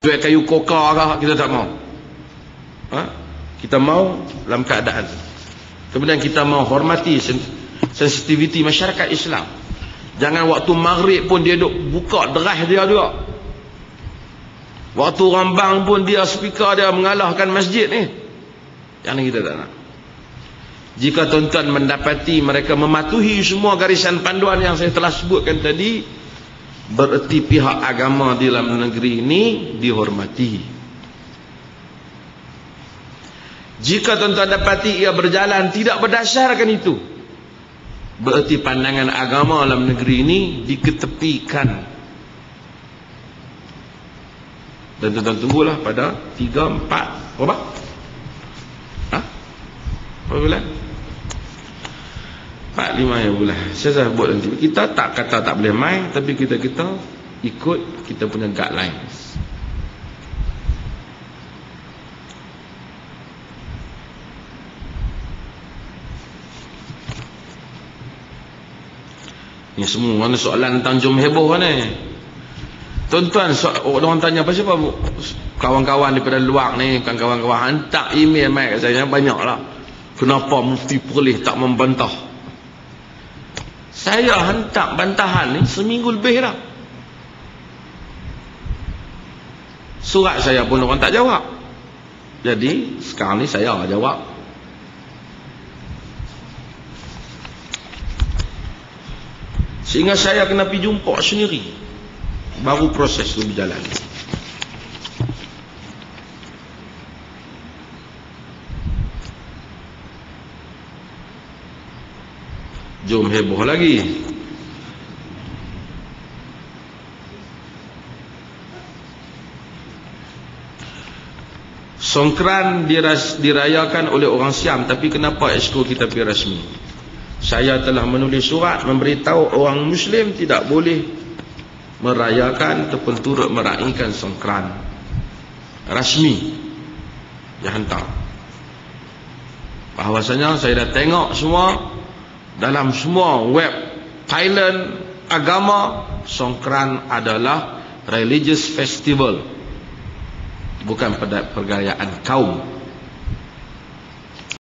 jual kayu koka kah, kita tak mau. Kita mau dalam keadaan. Kemudian kita mau hormati sensitiviti masyarakat Islam. Jangan waktu maghrib pun dia duk buka derah dia juga. Waktu rambang pun dia speaker dia mengalahkan masjid ni. Yang ni kita tak nak. Jika tuan-tuan mendapati mereka mematuhi semua garisan panduan yang saya telah sebutkan tadi, bererti pihak agama di dalam negeri ini dihormati. Jika tuan-tuan dapati ia berjalan tidak berdasarkan itu, bererti pandangan agama dalam negeri ini diketepikan. Dan tuan-tuan tunggulah pada 3, 4 berapa? Berapa bulan? 4, 5 ya bulan. Saya buat nanti. Kita tak kata tak boleh main, tapi kita ikut kita punya guidelines. Ni semua mana soalan tentang jom heboh ni. Tuan-tuan, orang tanya apa siapa kawan-kawan daripada luar ni, bukan kawan-kawan, hantar email mai kat saya banyaklah. Kenapa Mufti Perlis tak membantah? Saya hantar bantahan ni seminggu lebih dah. Surat saya pun orang tak jawab. Jadi sekarang ni saya jawab. Sehingga saya kena pergi jumpa sendiri, baru proses itu berjalan. Jom heboh lagi. Songkran dirayakan oleh orang Siam, tapi kenapa exco kita pergi rasmi? Saya telah menulis surat memberitahu orang Muslim tidak boleh merayakan ataupun turut meraihkan Songkran. Rasmi dia hantar. Bahawasanya saya dah tengok semua, dalam semua web Thailand agama, Songkran adalah religious festival, bukan pergayaan kaum.